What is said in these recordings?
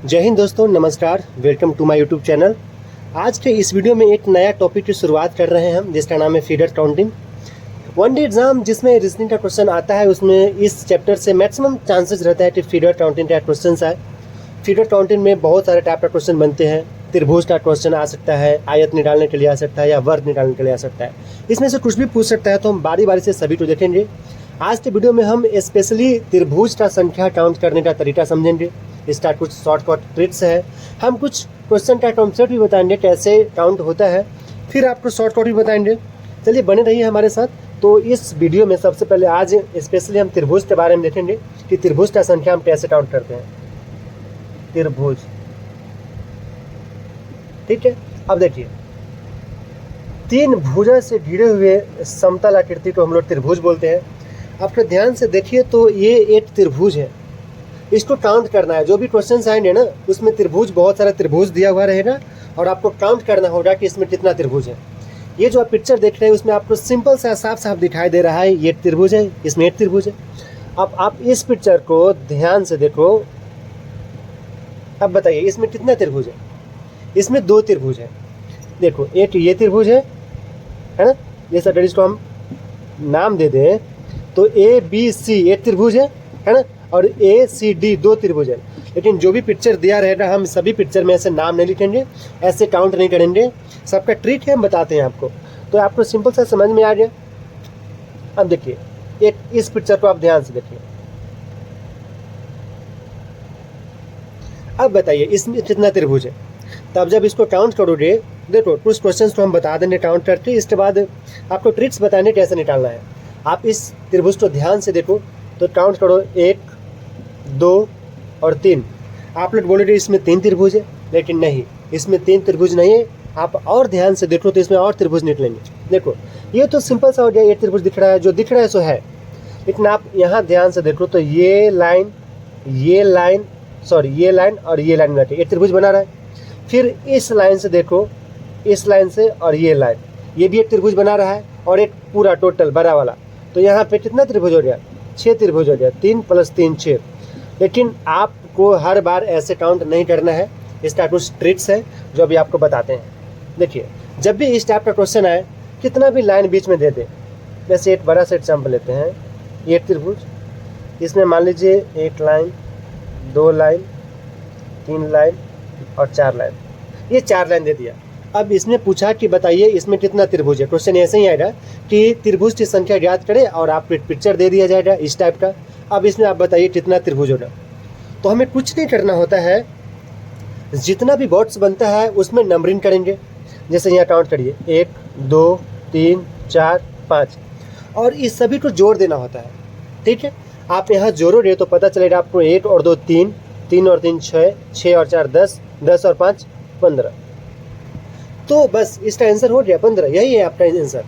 जय हिंद दोस्तों, नमस्कार। Welcome to my YouTube channel. आज के इस वीडियो में एक नया टॉपिक की शुरुआत कर रहे हैं हम, जिसका नाम है feeder counting. One day exam जिसमें रीजनिंग का क्वेश्चन आता है, उसमें इस चैप्टर से मैक्सिमम चांसेस रहता है कि फीडर काउंटिंग का क्वेश्चन आए। फीडर काउंटिंग में बहुत सारे टाइप का क्वेश्चन बनते हैं। त्रिभुज का क्वेश्चन आ सकता है, आयत निकालने के लिए आ सकता है, या वर्ग निकालने के लिए आ सकता है। इसमें से कुछ भी पूछ सकता है, तो हम बारी बारी से सभी को देखेंगे। आज के वीडियो में हम स्पेशली त्रिभुज का संख्या काउंट करने का तरीका समझेंगे। इसका कुछ शॉर्टकट ट्रिक्स है। हम कुछ क्वेश्चन का कॉन्सेप्ट भी बताएंगे, कैसे काउंट होता है, फिर आपको शॉर्टकट भी बताएंगे। चलिए बने रहिए हमारे साथ। तो इस वीडियो में सबसे पहले आज स्पेशली हम त्रिभुज के बारे में देखेंगे कि त्रिभुज का संख्या हम कैसे काउंट करते हैं। त्रिभुज, ठीक है। अब देखिए, तीन भुजा से घिरे हुए समतल आकृति को हम लोग त्रिभुज बोलते हैं। आपको ध्यान से देखिए तो ये एक त्रिभुज है। इसको काउंट करना है। जो भी क्वेश्चंस आएंगे ना, उसमें त्रिभुज, बहुत सारा त्रिभुज दिया हुआ रहेगा और आपको काउंट करना होगा कि इसमें कितना त्रिभुज है। ये जो आप पिक्चर देख रहे हैं, उसमें आपको सिंपल सा साफ साफ दिखाई दे रहा है, ये त्रिभुज है, इसमें एक त्रिभुज है। अब आप इस पिक्चर को ध्यान से देखो। अब बताइए इसमें कितना त्रिभुज है। इसमें दो त्रिभुज है। देखो, एक ये त्रिभुज है ना। जैसे अगर इसको हम नाम दे दें तो ABC एक त्रिभुज है ना, और ACD दो त्रिभुज है। लेकिन जो भी पिक्चर दिया रहेगा, हम सभी पिक्चर में ऐसे नाम नहीं लिखेंगे, ऐसे काउंट नहीं करेंगे। सबका ट्रिक है, हम बताते हैं आपको, तो आपको सिंपल सा समझ में आ गया। अब देखिए, एक इस पिक्चर को आप ध्यान से देखिए। अब बताइए इसमें कितना त्रिभुज है। तब जब इसको काउंट करोगे, देखो कुछ क्वेश्चंस तो हम बता देंगे काउंट करके। इसके बाद आपको ट्रिक्स बताने कैसे निकालना है। आप इस त्रिभुज को ध्यान से देखो तो काउंट करो, 1, 2 और 3। आप लोग बोलोगे इसमें 3 त्रिभुज है, लेकिन नहीं, इसमें 3 त्रिभुज नहीं है। आप और ध्यान से देखो तो इसमें और त्रिभुज निकलेंगे। देखो, ये तो सिंपल सा हो गया, एक त्रिभुज दिख रहा है, जो दिख रहा है सो है। लेकिन आप यहाँ ध्यान से देखो तो ये लाइन और ये लाइन मिला के एक त्रिभुज बना रहा है। फिर इस लाइन से देखो, इस लाइन से और ये लाइन, ये भी एक त्रिभुज बना रहा है, और एक पूरा टोटल बड़ा वाला। तो यहाँ पे कितना त्रिभुज हो गया? 6 त्रिभुज हो गया। 3 + 3 6। लेकिन आपको हर बार ऐसे काउंट नहीं करना है। इसका कुछ ट्रिक्स है जो अभी आपको बताते हैं। देखिए, जब भी इस टाइप का क्वेश्चन आए, कितना भी लाइन बीच में दे दे। जैसे एक बड़ा सा एग्जाम्पल लेते हैं, ये त्रिभुज, इसमें मान लीजिए 1 लाइन, 2 लाइन, 3 लाइन और 4 लाइन। ये 4 लाइन दे दिया। अब इसने पूछा कि बताइए इसमें कितना त्रिभुज है। क्वेश्चन ऐसे ही आएगा कि त्रिभुज की संख्या ज्ञात करें, और आपको एक पिक्चर दे दिया जाएगा इस टाइप का। अब इसमें आप बताइए कितना त्रिभुज होगा। तो हमें कुछ नहीं करना होता है, जितना भी बॉक्स बनता है उसमें नंबरिंग करेंगे। जैसे यहाँ काउंट करिए, 1, 2, 3, 4, 5, और इस सभी को जोड़ देना होता है। ठीक है, आप यहाँ जोड़ोगे तो पता चलेगा आपको 1 और 2 3, 3 और 3 6, 6 और 4 10, 10 और 5 15। तो बस इसका आंसर हो गया 15। यही है आपका आंसर।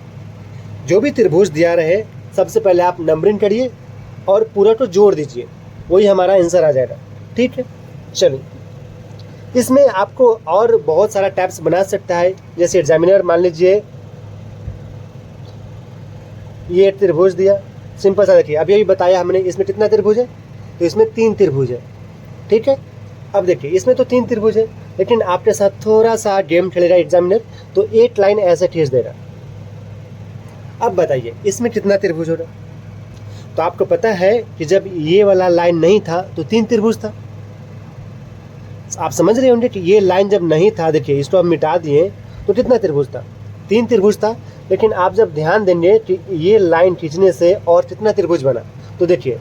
जो भी त्रिभुज दिया रहे, सबसे पहले आप नंबरिंग करिए और पूरा को जोड़ दीजिए, वही हमारा आंसर आ जाएगा। ठीक है, चलिए इसमें आपको और बहुत सारा टाइप्स बना सकता है। जैसे एग्जामिनर मान लीजिए ये त्रिभुज दिया, सिंपल सा देखिए, अभी बताया हमने इसमें कितना त्रिभुज है, तो इसमें 3 त्रिभुज है। ठीक है, अब देखिए इसमें तो 3 त्रिभुज है, लेकिन आपके साथ थोड़ा सा गेम खेलेगा एग्जामिनर, तो एक लाइन ऐसे खींच देगा। अब बताइए इसमें कितना त्रिभुज होगा। तो आपको पता है कि जब ये वाला लाइन नहीं था तो 3 त्रिभुज था। आप समझ रहे होंगे कि ये लाइन जब नहीं था, देखिए इसको आप मिटा दिए तो कितना त्रिभुज था? 3 त्रिभुज था। लेकिन आप जब ध्यान देंगे कि ये लाइन खींचने से और कितना त्रिभुज बना, तो देखिए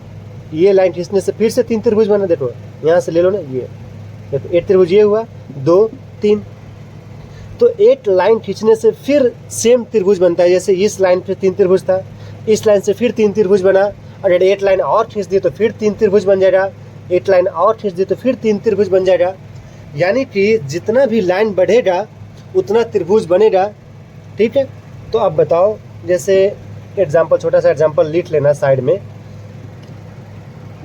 ये लाइन खींचने से फिर से 3 त्रिभुज बना। देखो यहाँ से ले लो ना, ये देखो एक त्रिभुज ये हुआ, 2 3। तो एक लाइन खींचने से फिर सेम त्रिभुज बनता है। जैसे इस लाइन पे 3 त्रिभुज था, इस लाइन से फिर 3 त्रिभुज बना। अगर एक लाइन और खींच दी तो फिर 3 त्रिभुज बन जाएगा, एक लाइन और खींच दी तो फिर 3 त्रिभुज बन जाएगा। यानी कि जितना भी लाइन बढ़ेगा उतना त्रिभुज बनेगा। ठीक है, तो अब बताओ, जैसे एग्जाम्पल, छोटा सा एग्जाम्पल लिख लेना साइड में।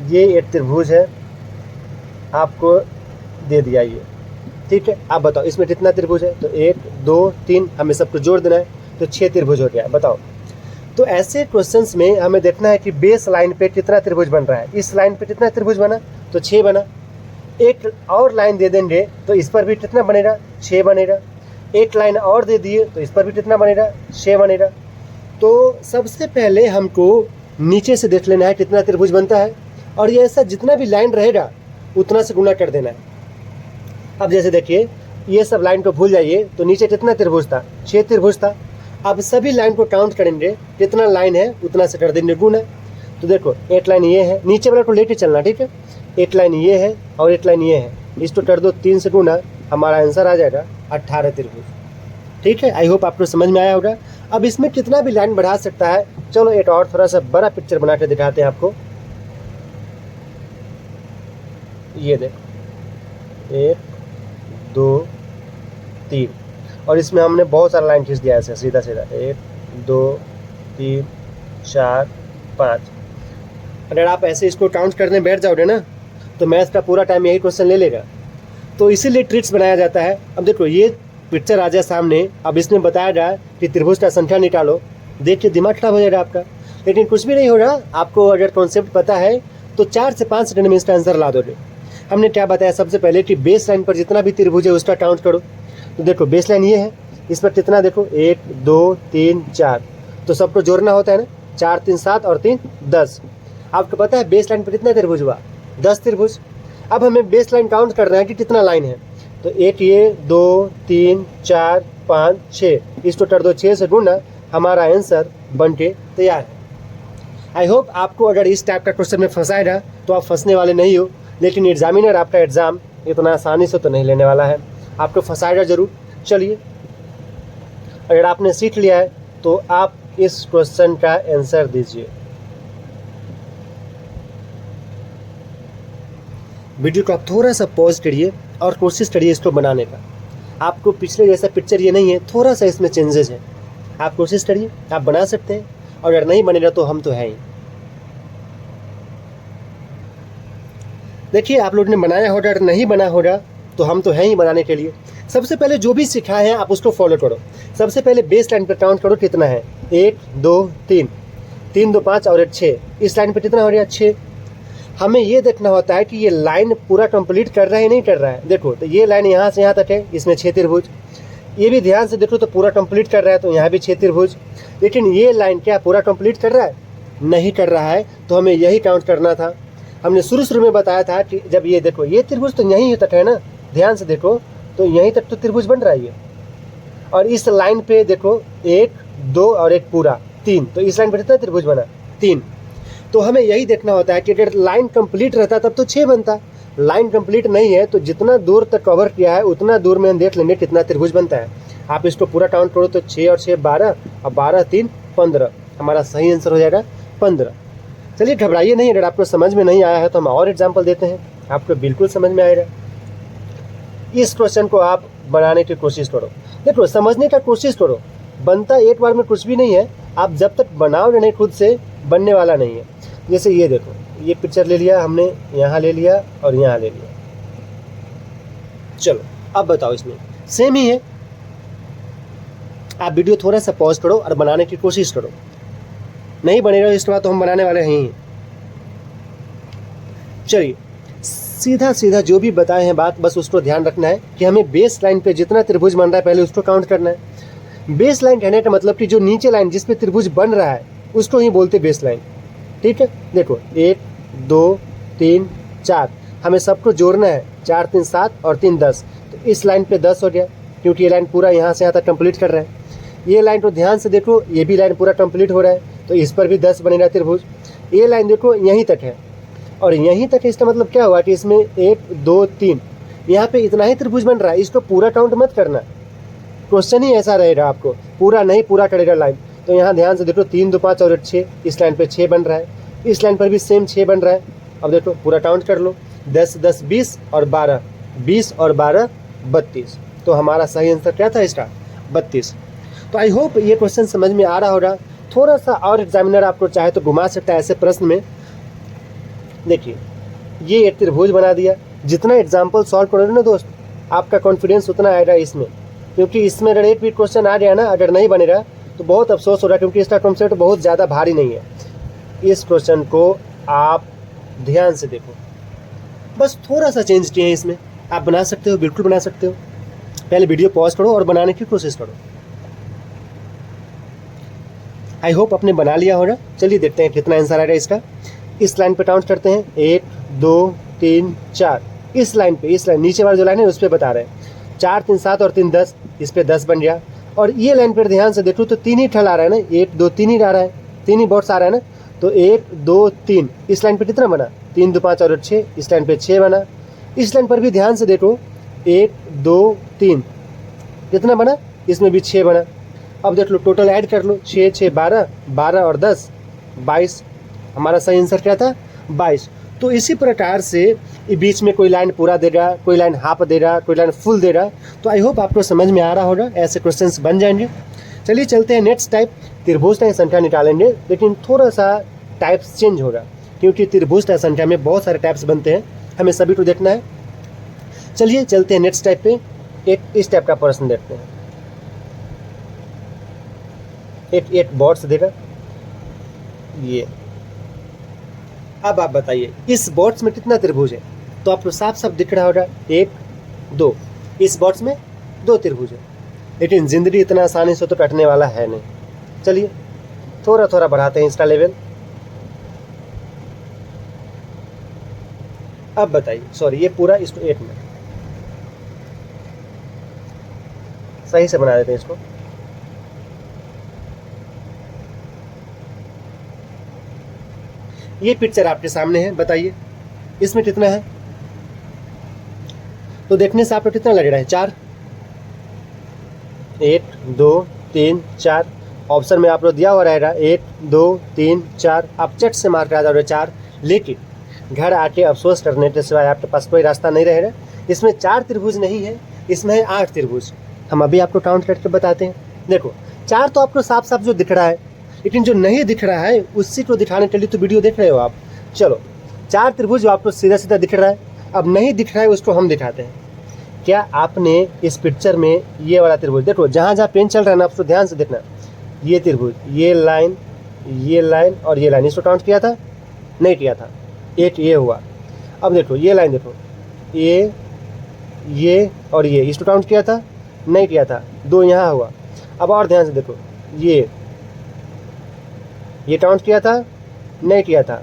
ये एक त्रिभुज है, आपको दे दिया ये। ठीक है, आप बताओ इसमें कितना त्रिभुज है। तो 1 2 3, हमें सबको जोड़ देना है, तो 6 त्रिभुज हो गया। बताओ, तो ऐसे क्वेश्चंस में हमें देखना है कि बेस लाइन पे कितना त्रिभुज बन रहा है। इस लाइन पे कितना त्रिभुज बना, तो 6 बना। एक और लाइन दे देंगे तो इस पर भी कितना बनेगा, 6 बनेगा। एक लाइन और दे दिए तो इस पर भी कितना बनेगा, 6 बनेगा। तो सबसे पहले हमको नीचे से देख लेना है कितना त्रिभुज बनता है, और ये ऐसा जितना भी लाइन रहेगा उतना से गुना कर देना है। अब जैसे देखिए ये सब लाइन को भूल जाइए, तो नीचे कितना त्रिभुज था, 6 त्रिभुज था। अब सभी लाइन को काउंट करेंगे, कितना लाइन है उतना से कर देंगे गुना। तो देखो एक लाइन ये है, नीचे वाला को लेके चलना, ठीक है। एक लाइन ये है और एक लाइन ये है, इसको कर दो 3 से गुना, हमारा आंसर आ जाएगा 18 त्रिभुज। ठीक है, आई होप आपको समझ में आया होगा। अब इसमें कितना भी लाइन बढ़ा सकता है। चलो एक और थोड़ा सा बड़ा पिक्चर बना के दिखाते हैं आपको। ये देखो 1 2 3, और इसमें हमने बहुत सारा लाइन खींच दिया ऐसे सीधा सीधा, 1 2 3 4 5। अगर आप ऐसे इसको काउंट करने बैठ जाओगे ना तो मैथ्स का पूरा टाइम यही क्वेश्चन ले लेगा। तो इसीलिए ट्रिक्स बनाया जाता है। अब देखो ये पिक्चर आ जाए सामने, अब इसमें बताया जाए कि त्रिभुज का संख्या निकालो, देख के दिमाग खराब हो जाएगा आपका। लेकिन कुछ भी नहीं हो रहा, आपको अगर कॉन्सेप्ट पता है तो 4 से 5 सेकंड में इसका आंसर ला दोगे। हमने क्या बताया सबसे पहले कि बेस लाइन पर जितना भी त्रिभुज है उसका काउंट करो। तो देखो बेस लाइन ये है, इस पर कितना देखो 1 2 3 4, तो सबको जोड़ना होता है ना, 4 3 7 और 3 10। आपको पता है बेस लाइन पर कितना त्रिभुज हुआ, 10 त्रिभुज। अब हमें बेस लाइन काउंट करना है कि कितना लाइन है। तो एक ये 2 3 4 5 6, इसको कर दो 6 से गुना, हमारा आंसर बन के तैयार है। आई होप आपको अगर इस टाइप का क्वेश्चन में फंसाएगा तो आप फंसने वाले नहीं हो, लेकिन एग्जामिनर आपका एग्ज़ाम इतना आसानी से तो नहीं लेने वाला है, आपको फंसाएगा ज़रूर। चलिए अगर आपने सीख लिया है तो आप इस क्वेश्चन का आंसर दीजिए। वीडियो को आप थोड़ा सा पॉज करिए और कोशिश करिए इसको बनाने का। आपको पिछले जैसा पिक्चर ये नहीं है, थोड़ा सा इसमें चेंजेस है। आप कोशिश करिए, आप बना सकते हैं, और अगर नहीं बनेगा तो हम तो हैं ही। देखिए आप लोग ने बनाया होगा, अगर नहीं बना होगा तो हम तो हैं ही बनाने के लिए। सबसे पहले जो भी सिखाए हैं आप उसको फॉलो करो। सबसे पहले बेस लाइन पर काउंट करो कितना है, 1 2 3 3 2 5 और 1 6। इस लाइन पर कितना हो रहा है, 6। हमें ये देखना होता है कि ये लाइन पूरा कंप्लीट कर रहा है नहीं कर रहा है। देखो तो ये लाइन यहाँ से यहाँ तक है, इसमें 6 त्रिभुज। ये भी ध्यान से देखो तो पूरा कंप्लीट कर रहा है, तो यहाँ भी 6 त्रिभुज। लेकिन ये लाइन क्या पूरा कंप्लीट कर रहा है, नहीं कर रहा है, तो हमें यही काउंट करना था। हमने शुरू में बताया था कि जब ये देखो ये त्रिभुज तो यहीं तक है ना, ध्यान से देखो तो यहीं तक तो त्रिभुज बन रहा है ये। और इस लाइन पे देखो 1 2 और 1 पूरा 3, तो इस लाइन पर कितना त्रिभुज बना, 3। तो हमें यही देखना होता है कि अगर लाइन कंप्लीट रहता तब तो 6 बनता। लाइन कंप्लीट नहीं है तो जितना दूर तक कवर किया है उतना दूर में हम देख लेंगे कितना त्रिभुज बनता है। आप इसको पूरा काउंट करो तो 6 और 6 12 और 12 3 15, हमारा सही आंसर हो जाएगा 15। चलिए घबराइए नहीं, अगर आपको समझ में नहीं आया है तो हम और एग्जाम्पल देते हैं, आपको बिल्कुल समझ में आएगा। इस क्वेश्चन को आप बनाने की कोशिश करो। देखो समझने का कोशिश करो, बनता एक बार में कुछ भी नहीं है। आप जब तक बनाओगे नहीं खुद से बनने वाला नहीं है। जैसे ये देखो ये पिक्चर ले लिया हमने, यहाँ ले लिया और यहाँ ले लिया। चलो अब बताओ, इसमें सेम ही है। आप वीडियो थोड़ा सा पॉज करो और बनाने की कोशिश करो। नहीं बनेगा इसके बाद तो हम बनाने वाले हैं ही। चलिए सीधा सीधा जो भी बताए हैं बात, बस उसको ध्यान रखना है कि हमें बेस लाइन पे जितना त्रिभुज बन रहा है पहले उसको काउंट करना है। बेस लाइन कहने का मतलब कि जो नीचे लाइन जिस पे त्रिभुज बन रहा है उसको ही बोलते बेस लाइन। ठीक है, देखो 1 2 3 4, हमें सबको जोड़ना है, 4 3 7 और 3 10। तो इस लाइन पे 10 हो गया, क्योंकि ये लाइन पूरा यहाँ से यहाँ तक कंप्लीट कर रहा है। ये लाइन को ध्यान से देखो, ये भी लाइन पूरा कंप्लीट हो रहा है, तो इस पर भी 10 बनेगा त्रिभुज। ये लाइन देखो यहीं तक है और यहीं तक है, इसका मतलब क्या हुआ कि इसमें 1 2 3 यहाँ पे इतना ही त्रिभुज बन रहा है। इसको पूरा काउंट मत करना, क्वेश्चन ही ऐसा रहेगा, आपको पूरा नहीं पूरा करेगा लाइन। तो यहाँ ध्यान से देखो 3 2 5 और 6, इस लाइन पे 6 बन रहा है, इस लाइन पर भी सेम 6 बन रहा है। अब देखो पूरा काउंट कर लो, 10 10 20 और 12, 20 और 12 32। तो हमारा सही आंसर क्या था इसका, 32। तो आई होप ये क्वेश्चन समझ में आ रहा होगा। थोड़ा सा और एग्जामिनर आपको चाहे तो घुमा सकता है ऐसे प्रश्न में। देखिए ये एक त्रिभुज बना दिया। जितना एग्जाम्पल सॉल्व करोगे ना दोस्त, आपका कॉन्फिडेंस उतना आएगा इसमें, क्योंकि इसमें अगर एक भी क्वेश्चन आ गया ना, अगर नहीं बनेगा तो बहुत अफसोस हो रहा है, क्योंकि इसका कॉन्सेप्ट बहुत ज़्यादा भारी नहीं है। इस क्वेश्चन को आप ध्यान से देखो, बस थोड़ा सा चेंज किए हैं इसमें। आप बना सकते हो, बिल्कुल बना सकते हो। पहले वीडियो पॉज करो और बनाने की कोशिश करो। आई होप आपने बना लिया होगा। चलिए देखते हैं कितना आंसर आ रहा है इसका। इस लाइन पे काउंट करते हैं, 1 2 3 4। इस लाइन पे, इस लाइन नीचे वाला जो लाइन है उस पर बता रहे हैं। 4 3 7 और 3 10, इस पे 10 बन गया। और ये लाइन पर ध्यान से देखो तो 3 ही ठल आ रहा है ना, 1 2 3 ही आ रहा है, 3 ही बॉट्स आ रहा है ना। तो 1 2 3, इस लाइन पे कितना बना, 3 2 5 और 6, इस लाइन पे 6 बना। इस लाइन पर भी ध्यान से देखो, 1 2 3 कितना बना, इसमें भी 6 बना। अब देख लो, टोटल ऐड कर लो, 6 6 12, 12 और 10 22। हमारा सही आंसर क्या था, 22। तो इसी प्रकार से बीच में कोई लाइन पूरा दे रहा, कोई लाइन हाफ दे रहा, कोई लाइन फुल दे रहा। तो आई होप आपको समझ में आ रहा होगा, ऐसे क्वेश्चंस बन जाएंगे। चलिए चलते हैं नेक्स्ट टाइप, त्रिभुज तय संख्या निकालेंगे, लेकिन थोड़ा सा टाइप्स चेंज होगा, क्योंकि त्रिभुज तय संख्या में बहुत सारे टाइप्स बनते हैं, हमें सभी को देखना है। चलिए चलते हैं नेक्स्ट टाइप पे। एक इस टाइप का प्रश्न देखते हैं। एक बॉक्स देगा ये। अब आप बताइए इस बॉक्स में कितना त्रिभुज है। तो आपको साफ साफ दिख रहा होगा, 1 2। इस बॉक्स में 2 त्रिभुज है, लेकिन जिंदगी इतना आसानी से तो कटने वाला है नहीं। चलिए थोड़ा थोड़ा बढ़ाते हैं इसका लेवल। अब बताइए, सॉरी ये पूरा इसको 1 में सही से बना देते हैं इसको। ये पिक्चर आपके सामने है, बताइए इसमें कितना है। तो देखने से आपको कितना लग रहा है, 4। 1 2 3 4 ऑप्शन में आप लोग दिया हुआ रहेगा 1 2 3 4। आप चट से मार के आ जाओगे 4, लेकिन घर आके अफसोस करने के सिवाय आपके पास कोई रास्ता नहीं रहेगा। इसमें 4 त्रिभुज नहीं है, इसमें है 8 त्रिभुज। हम अभी आपको काउंट करके बताते हैं। देखो 4 तो आपको साफ साफ जो दिख रहा है, लेकिन जो नहीं दिख रहा है उसी को दिखाने के लिए तो वीडियो देख रहे हो आप। चलो 4 त्रिभुज जो आपको सीधा सीधा दिख रहा है, अब नहीं दिख रहा है उसको हम दिखाते हैं। क्या आपने इस पिक्चर में ये वाला त्रिभुज देखो, जहाँ जहाँ पेन चल रहा है ना, आपको ध्यान से देखना। ये त्रिभुज, ये लाइन और ये लाइन, इसको काउंट किया था, नहीं किया था, एक ये हुआ। अब देखो ये लाइन देखो, ये और ये, इसको काउंट किया था, नहीं किया था, 2 यहाँ हुआ। अब और ध्यान से देखो, ये काउंट किया था, नहीं किया था,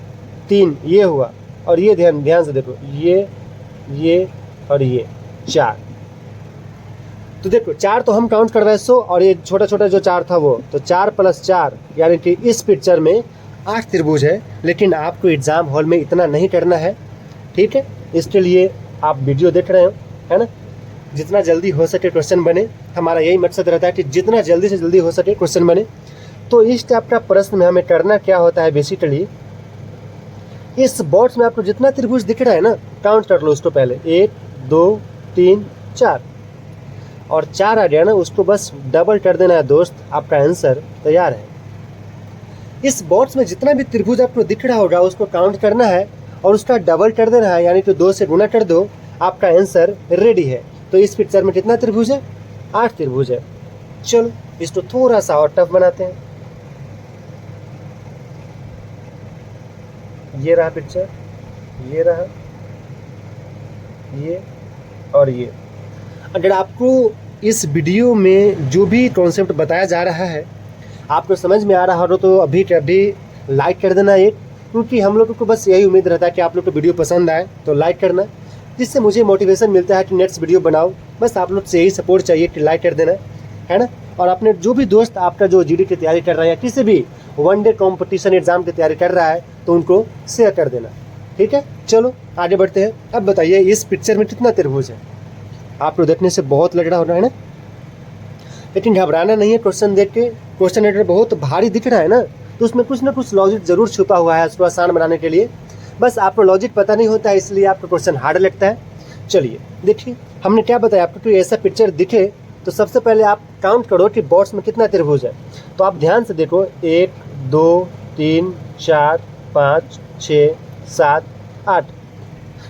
3 ये हुआ। और ये ध्यान से देखो, ये और ये 4। तो देखो 4 तो हम काउंट कर रहे हैं 100, और ये छोटा छोटा जो 4 था वो, तो 4 + 4 यानी कि इस पिक्चर में 8 त्रिभुज है। लेकिन आपको एग्जाम हॉल में इतना नहीं करना है, ठीक है। इसके लिए आप वीडियो देख रहे हो, है ना। जितना जल्दी हो सके क्वेश्चन बने, हमारा यही मकसद रहता है कि जितना जल्दी से जल्दी हो सके क्वेश्चन बने। तो इस टाइप का प्रश्न में हमें करना क्या होता है, बेसिकली इस बॉक्स में आपको जितना त्रिभुज दिख रहा है ना, काउंट कर लो उसको पहले, 1 2 3 4, और 4 आ गया ना, उसको बस डबल कर देना है दोस्त, आपका आंसर तैयार है। इस बॉक्स में जितना भी त्रिभुज आपको दिख रहा होगा उसको काउंट करना है और उसका डबल कर देना है, यानी कि 2 से गुना कर दो, आपका आंसर रेडी है। तो इस पिक्चर में कितना त्रिभुज है, 8 त्रिभुज है। चलो इसको थोड़ा सा और टफ बनाते हैं। ये रहा पिक्चर, ये रहा, ये और ये। अगर आपको इस वीडियो में जो भी कॉन्सेप्ट बताया जा रहा है आपको समझ में आ रहा हो तो अभी के अभी लाइक कर देना एक, क्योंकि हम लोगों को बस यही उम्मीद रहता है कि आप लोग को वीडियो पसंद आए तो लाइक करना, जिससे मुझे मोटिवेशन मिलता है कि नेक्स्ट वीडियो बनाओ। बस आप लोग से यही सपोर्ट चाहिए कि लाइक कर देना, है ना। और अपने जो भी दोस्त आपका जो जीडी की तैयारी कर रहा है या किसी भी वनडे कॉम्पिटिशन एग्जाम की तैयारी कर रहा है तो उनको शेयर कर देना, ठीक है। चलो आगे बढ़ते हैं। अब बताइए इस पिक्चर में कितना त्रिभुज है। आपको देखने से बहुत लग रहा हो रहा है ना, लेकिन घबराना नहीं है। क्वेश्चन देख के, क्वेश्चन अगर बहुत भारी दिख रहा है ना, तो उसमें कुछ ना कुछ लॉजिक जरूर छुपा हुआ है उसको आसान बनाने के लिए। बस आपको लॉजिक पता नहीं होता है, इसलिए आपको क्वेश्चन हार्ड लगता है। चलिए देखिए, हमने क्या बताया आपको कि ऐसा पिक्चर दिखे तो सबसे पहले आप काउंट करो कि बॉक्स में कितना त्रिभुज है। तो आप ध्यान से देखो, 1 2 3 4 5 6 7 8,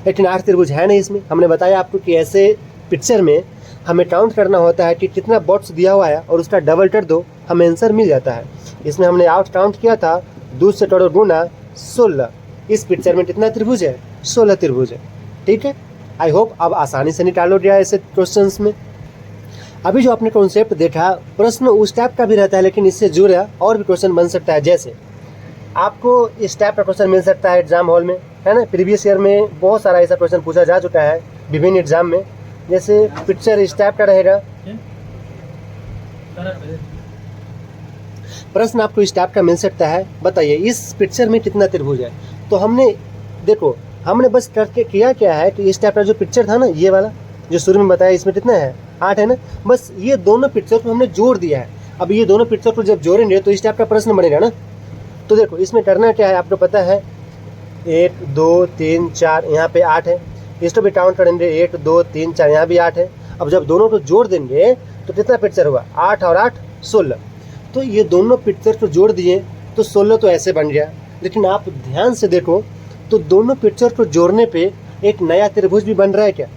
लेकिन 8 त्रिभुज है नहीं इसमें। हमने बताया आपको कि ऐसे पिक्चर में हमें काउंट करना होता है कि कितना बॉक्स दिया हुआ है और उसका डबल कर दो, हमें आंसर मिल जाता है। इसमें हमने आउट काउंट किया था, 2 से करो गुना 16। इस पिक्चर में कितना त्रिभुज है, 16 त्रिभुज है। ठीक है। आई होप अब आसानी से निकाल लो गया ऐसे क्वेश्चंस में। अभी जो आपने कॉन्सेप्ट देखा, प्रश्न उस टाइप का भी रहता है लेकिन इससे जुड़ा और भी क्वेश्चन बन सकता है। जैसे आपको इस टाइप का क्वेश्चन मिल सकता है एग्जाम हॉल में, है ना। प्रीवियस ईयर में बहुत सारा ऐसा क्वेश्चन पूछा जा चुका है विभिन्न एग्जाम में। जैसे पिक्चर इस टाइप का रहेगा, प्रश्न आपको इस टाइप का मिल सकता है, बताइए इस पिक्चर में कितना त्रिभुज है। तो हमने देखो, हमने बस करके किया क्या है कि इस टाइप का जो पिक्चर था ना, ये वाला जो शुरू में बताया, इसमें कितना है 8 है ना। बस ये दोनों पिक्चर को हमने जोड़ दिया है। अब ये दोनों पिक्चर को जब जोड़ेंगे तो इस टाइप का प्रश्न बनेगा ना। तो देखो इसमें करना क्या है, आपको पता है 1 2 3 4 यहाँ पे 8 है। इसको भी काउंट करेंगे 1 2 3 4, यहाँ भी 8 है। अब जब दोनों को जोड़ देंगे तो कितना पिक्चर हुआ, 8 और 8 16। तो ये दोनों पिक्चर को जोड़ दिए तो 16 तो ऐसे बन गया। लेकिन आप ध्यान से देखो तो दोनों पिक्चर को जोड़ने पे एक नया त्रिभुज भी बन रहा है क्या।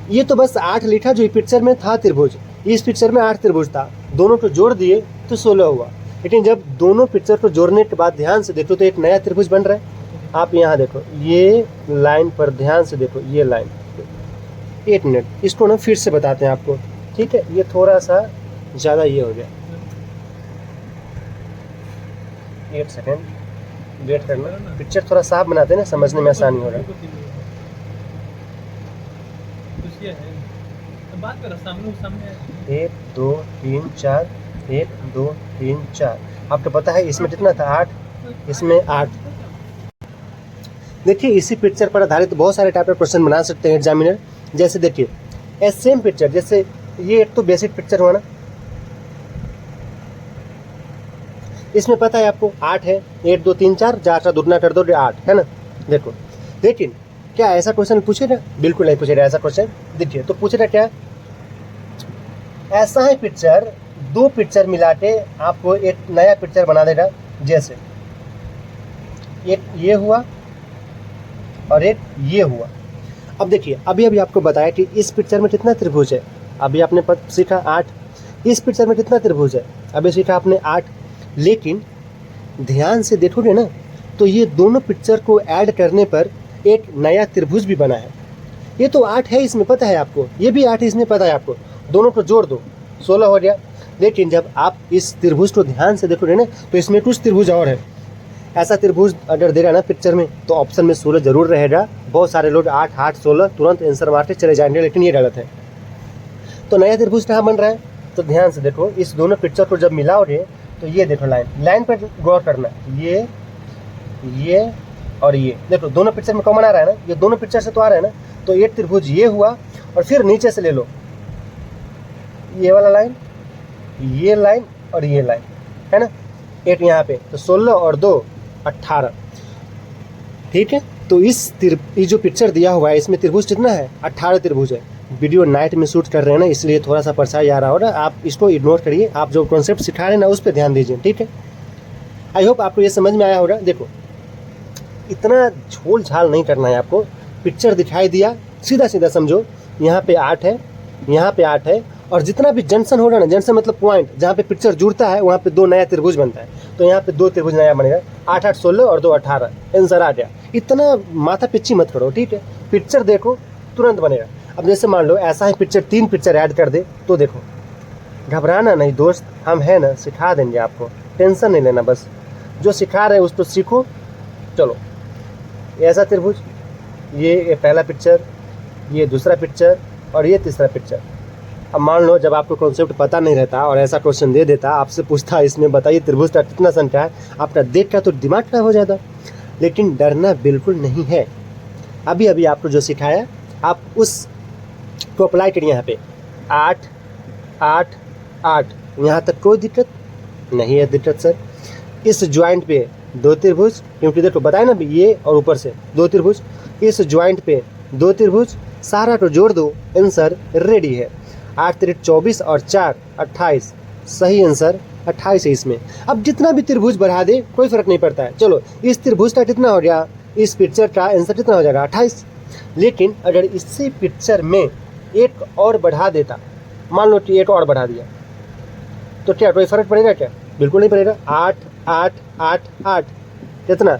ये तो बस 8 लिखा जो पिक्चर में था त्रिभुज, इस पिक्चर में 8 त्रिभुज था, दोनों को जोड़ दिए तो 16 हुआ। लेकिन जब दोनों पिक्चर को जोड़ने के बाद ध्यान से देखो तो एक नया त्रिभुज बन रहा है। आप यहाँ देखो, ये लाइन पर ध्यान से देखो, ये लाइन, 1 मिनट इसको ना फिर से बताते हैं आपको, ठीक है। ये थोड़ा सा ज़्यादा ये हो गया, 1 सेकेंड वेट करना। पिक्चर थोड़ा साफ बनाते हैं ना, समझने में आसानी हो रहा है। 1 2 3 4, 1 2 3 4। आपको पता है इसमें कितना था 8, इसमें 8। देखिए इसी पिक्चर पर आधारित बहुत सारे टाइप के क्वेश्चन बना सकते हैं एग्जामिनर। जैसे देखिए सेम पिक्चर, जैसे ये एक तो बेसिक पिक्चर हुआ ना, इसमें पता है आपको 8 है, 1 2 3 4, 4 का दुगना कर दो 8 है ना। देखो लेकिन क्या ऐसा क्वेश्चन पूछेगा, बिल्कुल नहीं पूछेगा ऐसा क्वेश्चन। देखिए तो पूछेगा क्या, ऐसा है पिक्चर, 2 पिक्चर मिला के आपको एक नया पिक्चर बना देगा। जैसे एक ये हुआ और एक ये हुआ। अब देखिए अभी अभी आपको बताया कि इस पिक्चर में कितना त्रिभुज है, अभी आपने सीखा 8। इस पिक्चर में कितना त्रिभुज है, अभी सीखा आपने 8। लेकिन ध्यान से देखोगे ना तो ये दोनों पिक्चर को ऐड करने पर एक नया त्रिभुज भी बना है। ये तो 8 है इसमें पता है आपको, ये भी 8 इसमें पता है आपको, दोनों को जोड़ दो 16 हो गया। लेकिन जब आप इस त्रिभुज को ध्यान से देखोगे ना तो इसमें कुछ त्रिभुज और है। ऐसा त्रिभुज अगर दे रहा ना पिक्चर में तो ऑप्शन में 16 जरूर रहेगा। बहुत सारे लोग 8 8 16 तुरंत आंसर मारते चले जाएंगे, लेकिन ये गलत है। तो नया त्रिभुज कहाँ बन रहा है, तो ध्यान से देखो, इस दोनों पिक्चर को जब मिलाओगे तो ये देखो लाइन पर गौर करना, ये और ये देखो दोनों पिक्चर में कॉमन आ रहा है ना, ये दोनों पिक्चर से तो आ रहा है ना। तो एक त्रिभुज ये हुआ और फिर नीचे से ले लो ये वाला लाइन, ये लाइन और ये लाइन, है ना, एक यहाँ पे। तो 16 और 2 18, ठीक है। तो ये जो पिक्चर दिया हुआ है इसमें त्रिभुज कितना है, 18 त्रिभुज है। वीडियो नाइट में शूट कर रहे हैं ना, इसलिए थोड़ा सा परछाई आ रहा होगा, आप इसको इग्नोर करिए। आप जो कॉन्सेप्ट सिखा रहे हैं ना उस पर ध्यान दीजिए, ठीक है। आई होप आपको ये समझ में आया होगा। देखो इतना झोल झाल नहीं करना है आपको, पिक्चर दिखाई दिया सीधा सीधा समझो, यहाँ पे 8 है, यहाँ पे 8 है, और जितना भी जंक्शन होगा ना, जंक्शन मतलब पॉइंट जहाँ पे पिक्चर जुड़ता है वहाँ पे 2 नया त्रिभुज बनता है। तो यहाँ पे 2 त्रिभुज नया बनेगा, 8 8 16 और 2 18, आंसर आ गया। इतना माथा पिच्ची मत करो, ठीक है। पिक्चर देखो तुरंत बनेगा। अब जैसे मान लो ऐसा है पिक्चर, 3 पिक्चर ऐड कर दे तो देखो, घबराना नहीं दोस्त, हम है ना, सिखा देंगे आपको, टेंशन नहीं लेना। बस जो सिखा रहे हैं उसको सीखो। चलो ऐसा त्रिभुज, ये पहला पिक्चर, ये दूसरा पिक्चर और ये तीसरा पिक्चर। अब मान लो जब आपको कॉन्सेप्ट पता नहीं रहता और ऐसा क्वेश्चन दे देता, आपसे पूछता इसमें बताइए त्रिभुज का कितना संख्या है, आपका देख का तो दिमाग खराब हो जाता। लेकिन डरना बिल्कुल नहीं है। अभी अभी आपको जो सिखाया आप उस को अप्लाई करिए। यहाँ पे 8 8 8, यहाँ तक कोई दिक्कत नहीं है। दिक्कत सर इस ज्वाइंट पे 2 त्रिभुज, क्योंकि देखो बताए ना ये और ऊपर से 2 त्रिभुज, इस ज्वाइंट पे 2 त्रिभुज, सारा को जोड़ दो, आंसर रेडी है। 8 3 24 और 4 28, सही आंसर 28 है इसमें। अब जितना भी त्रिभुज बढ़ा दे कोई फर्क नहीं पड़ता है। चलो इस त्रिभुज का कितना हो गया, इस पिक्चर का आंसर कितना हो जाएगा 28। लेकिन अगर इसी पिक्चर में एक और बढ़ा देता, मान लो कि एक और बढ़ा दिया, तो क्या कोई फर्क पड़ेगा क्या, बिल्कुल नहीं पड़ेगा। 8 8 8 8 कितना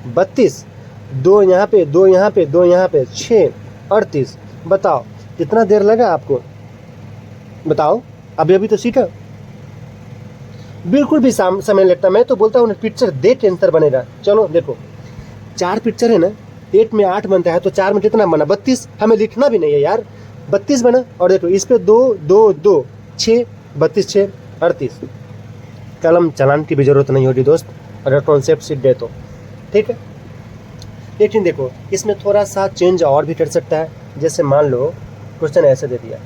32, दो यहाँ पे, दो यहाँ पे, दो यहाँ पे, 6 38। बताओ कितना देर लगा आपको, बताओ। अभी अभी तो सीखा, बिल्कुल भी समय लगता। मैं तो बोलता हूँ पिक्चर देख आंसर बनेगा। चलो देखो 4 पिक्चर है ना, 8 में 8 बनता है, तो 4 में कितना बना, 32। हमें लिखना भी नहीं है यार, 32 बना। और देखो इस पे 2 2 2 6 32 6 38। कलम चलाने की भी जरूरत नहीं होगी दोस्त, अगर कॉन्सेप्ट सीख गए तो, ठीक है। लेकिन देखो इसमें थोड़ा सा चेंज और भी कर सकता है। जैसे मान लो क्वेश्चन ऐसे दे दिया,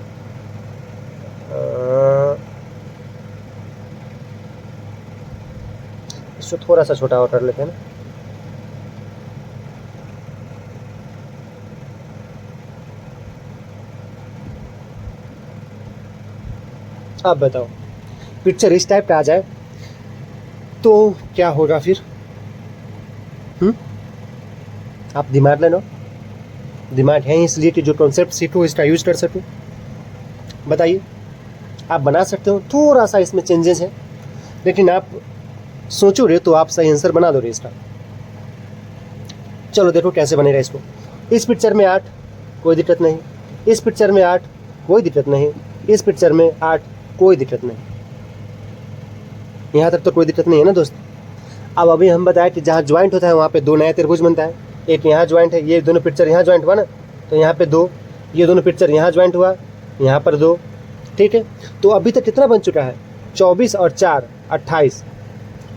इसको थोड़ा सा छोटा और कर लेते हैं ना। अब बताओ पिक्चर इस टाइप का आ जाए तो क्या होगा फिर? आप दिमाग ले लो, दिमाग है इसलिए कि जो कॉन्सेप्ट सीखो इसका यूज कर सको। बताइए, आप बना सकते हो, थोड़ा सा इसमें चेंजेस है, लेकिन आप सोचो रे तो आप सही आंसर बना दो रे इसका। चलो देखो कैसे बनेगा इसको। इस पिक्चर में 8, कोई दिक्कत नहीं। इस पिक्चर में 8, कोई दिक्कत नहीं। इस पिक्चर में 8, कोई दिक्कत नहीं। यहाँ तक तो कोई दिक्कत नहीं है ना दोस्त। अब अभी हम बताए कि जहाँ ज्वाइंट होता है वहाँ पे 2 नया त्रिभुज बनता है। एक यहाँ ज्वाइंट है, ये दोनों पिक्चर यहाँ ज्वाइंट हुआ ना, तो यहाँ पे 2, ये दोनों पिक्चर यहाँ ज्वाइंट हुआ, यहाँ पर 2, ठीक है। तो अभी तक कितना बन चुका है, 24 और 4 28।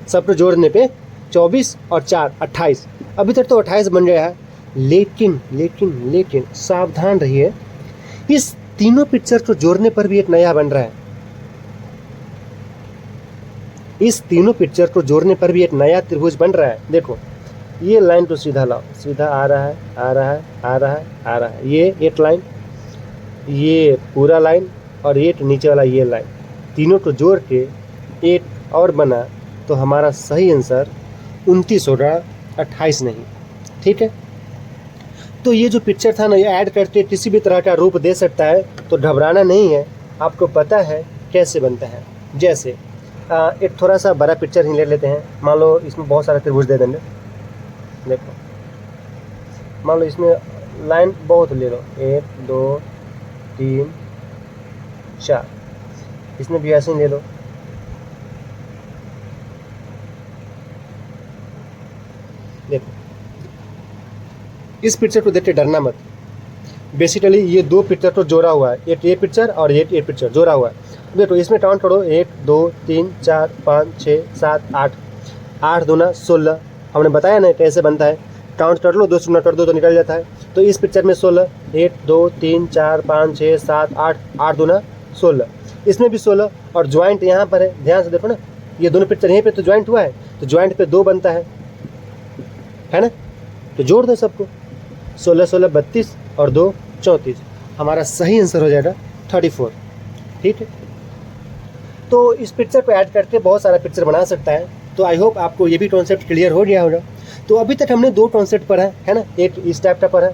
सबको जोड़ने पे 24 और 4 28। अभी तक तो 28 बन गया है। लेकिन लेकिन लेकिन सावधान रहिए, इस तीनों पिक्चर को जोड़ने पर भी एक नया बन रहा है। इस तीनों पिक्चर को जोड़ने पर भी एक नया त्रिभुज बन रहा है। देखो ये लाइन तो सीधा लाओ, सीधा आ रहा है, आ रहा है, आ रहा है, आ रहा है, ये एक लाइन, ये पूरा लाइन, और एक नीचे वाला ये लाइन, तीनों को जोड़ के एक और बना, तो हमारा सही आंसर 29 होगा, 28 नहीं, ठीक है। तो ये जो पिक्चर था ना, ये ऐड करके किसी भी तरह का रूप दे सकता है, तो घबराना नहीं है, आपको पता है कैसे बनता है। जैसे एक थोड़ा सा बड़ा पिक्चर ही ले लेते हैं। मान लो इसमें बहुत सारे त्रिभुज दे देंगे। देखो मान लो इसमें लाइन बहुत ले लो, 1 2 3 4, इसमें भी ऐसे ही ले लो। देखो इस पिक्चर को देख के डरना मत। बेसिकली ये 2 पिक्चर को जोड़ा हुआ है, एक ये पिक्चर और एक ये पिक्चर जोड़ा हुआ है। देखो इसमें काउंट करो, 1 2 3 4 5 6 7 8, 8 दूना 16। हमने बताया ना कैसे बनता है, काउंट कर लो, 2 शून्य कर दो तो निकल जाता है। तो इस पिक्चर में 16, 1 2 3 4 5 6 7 8, 8 दूना 16। इसमें भी 16, और ज्वाइंट यहाँ पर है, ध्यान से देखो ना, ये दोनों पिक्चर यहीं पे तो ज्वाइंट हुआ है, तो ज्वाइंट पे 2 बनता है ना। तो जोड़ दो सबको, 16 16 32 और 2 34। हमारा सही आंसर हो जाएगा 34, ठीक है। तो इस पिक्चर को ऐड करके बहुत सारा पिक्चर बना सकता है। तो आई होप आपको ये भी कॉन्सेप्ट क्लियर हो गया होगा। तो अभी तक हमने 2 कॉन्सेप्ट पढ़ा है ना, एक इस टाइप का पढ़ा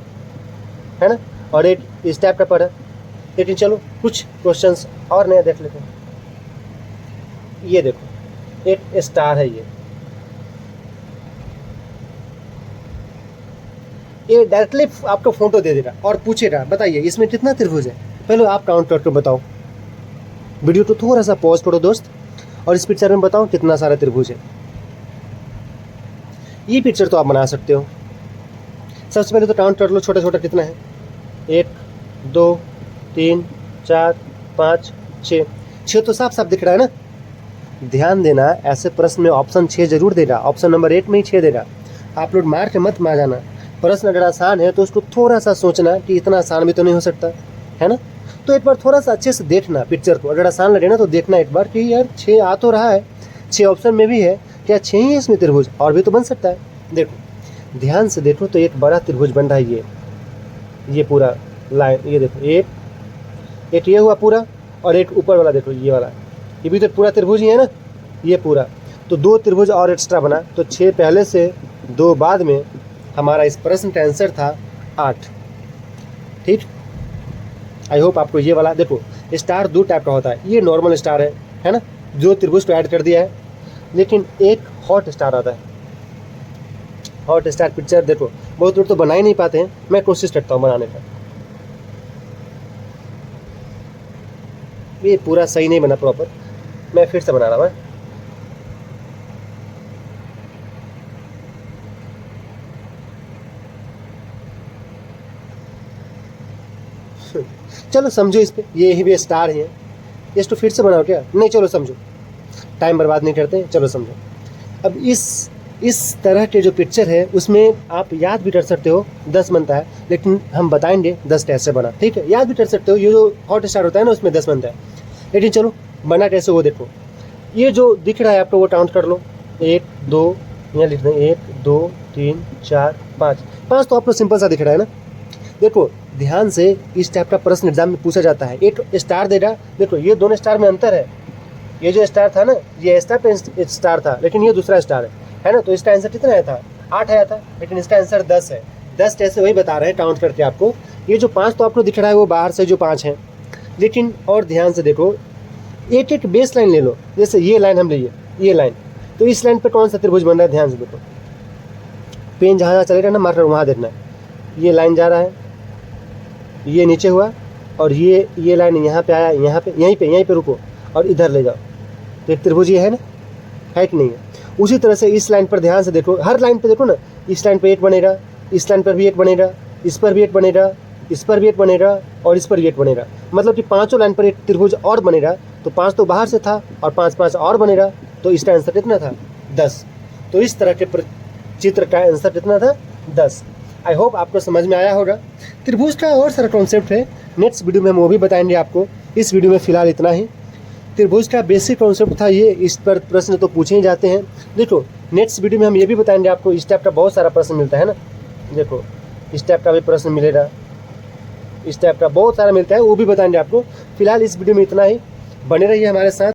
है ना, और एक इस टाइप का पढ़ा। लेकिन चलो कुछ क्वेश्चंस और नया देख लेते हैं। ये देखो एक स्टार है, ये डायरेक्टली आपको फोटो दे देगा और पूछेगा बताइए इसमें कितना त्रिभुज है। पहले आप काउंट करके बताओ। वीडियो को थोड़ा सा पॉज करो दोस्त, और इस पिक्चर में बताओ कितना सारा त्रिभुज है। ये पिक्चर तो आप बना सकते हो। सबसे पहले तो काउंट कर लो छोटा छोटा कितना है, 1 2 3 4 5 6। 6 तो साफ साफ दिख रहा है ना। ध्यान देना, ऐसे प्रश्न में ऑप्शन 6 जरूर देगा, ऑप्शन नंबर 1 में ही 6 देगा। आप लोग मार के मत मार जाना। प्रश्न अगर आसान है तो उसको थोड़ा सा सोचना कि इतना आसान भी तो नहीं हो सकता है ना। तो एक बार थोड़ा सा अच्छे से देखना पिक्चर को, अगर आसान लगे ना तो देखना एक बार कि यार 6 आ तो रहा है, 6 ऑप्शन में भी है, क्या 6 ही है इसमें त्रिभुज, और भी तो बन सकता है। देखो ध्यान से देखो तो एक बड़ा त्रिभुज बन रहा है, ये पूरा लाइन, ये देखो एक ये हुआ पूरा, और एक ऊपर वाला देखो ये वाला, ये भी तो पूरा त्रिभुज ही है ना, ये पूरा। तो 2 त्रिभुज और एक्स्ट्रा बना, तो 6 पहले से 2 बाद में। हमारा इस प्रश्न का आंसर था 8, ठीक। आई होप आपको ये वाला, देखो स्टार 2 टाइप का होता है, ये नॉर्मल स्टार है ना, जो त्रिभुज को ऐड कर दिया है। लेकिन एक हॉट स्टार आता है, हॉट स्टार पिक्चर देखो बहुत लोग तो बना ही नहीं पाते हैं, मैं कोशिश करता हूँ बनाने का। ये पूरा सही नहीं बना प्रॉपर, मैं फिर से बना रहा हूँ। चलो समझो इस पे, ये भी स्टार है, इसको फिर से बनाओ क्या? नहीं, चलो समझो, टाइम बर्बाद नहीं करते, चलो समझो। अब इस तरह के जो पिक्चर है उसमें आप याद भी कर सकते हो 10 बनता है, लेकिन हम बताएंगे 10 कैसे बना, ठीक है? याद भी कर सकते हो, ये जो हॉट स्टार होता है ना उसमें 10 बनता है, लेकिन चलो बना कैसे वो देखो। ये जो दिख रहा है आपको वो काउंट कर लो, 1 2, यहाँ लिख दें 1 2 3 4 5, 5 तो आपको सिंपल सा दिख रहा है ना। देखो ध्यान से, इस टाइप का प्रश्न एग्जाम में पूछा जाता है, एक स्टार देगा, देखो ये दोनों स्टार में अंतर है, ये जो स्टार था ना ये स्टार था, लेकिन ये दूसरा स्टार है ना, तो इसका आंसर कितना आया था? 8 आया था, लेकिन इसका आंसर 10 है। 10 कैसे वही बता रहे हैं काउंट करके आपको। ये जो 5 तो आपको दिख रहा है वो बाहर से जो 5 हैं, लेकिन और ध्यान से देखो, एक एक बेस लाइन ले लो, जैसे ये लाइन हम लिए, ये लाइन, तो इस लाइन पर कौन सा त्रिभुज बन रहा है? ध्यान से देखो, पेन जहाँ चलेगा ना मार्कर वहाँ देखना है। ये लाइन जा रहा है, ये नीचे हुआ, और ये लाइन यहाँ पे आया, यहाँ पे, यहीं पे रुको और इधर ले जाओ, तो एक त्रिभुज ये है ना, है कि नहीं है? उसी तरह से इस लाइन पर ध्यान से देखो, हर लाइन पे देखो ना, इस लाइन पे एक बनेगा, इस लाइन पर भी एक बनेगा, इस पर भी एक बनेगा, इस पर भी एक बनेगा, और इस पर भी एक बनेगा। मतलब कि पांचों लाइन पर एक त्रिभुज और बनेगा, तो 5 तो बाहर से था और 5 5 और बनेगा, तो इसका आंसर कितना था? 10। तो इस तरह के चित्र का आंसर कितना था? 10। आई होप आपको समझ में आया होगा। त्रिभुज का और सारा कॉन्सेप्ट है, नेक्स्ट वीडियो में हम वो भी बताएंगे आपको। इस वीडियो में फिलहाल इतना ही। त्रिभुज का बेसिक कॉन्सेप्ट था ये, इस पर प्रश्न तो पूछे ही जाते हैं। देखो नेक्स्ट वीडियो में हम ये भी बताएंगे आपको, इस टाइप का बहुत सारा प्रश्न मिलता है ना, देखो इस टाइप का भी प्रश्न मिलेगा, इस टाइप का बहुत सारा मिलता है, वो भी बताएंगे आपको। फिलहाल इस वीडियो में इतना ही, बने रहिए हमारे साथ।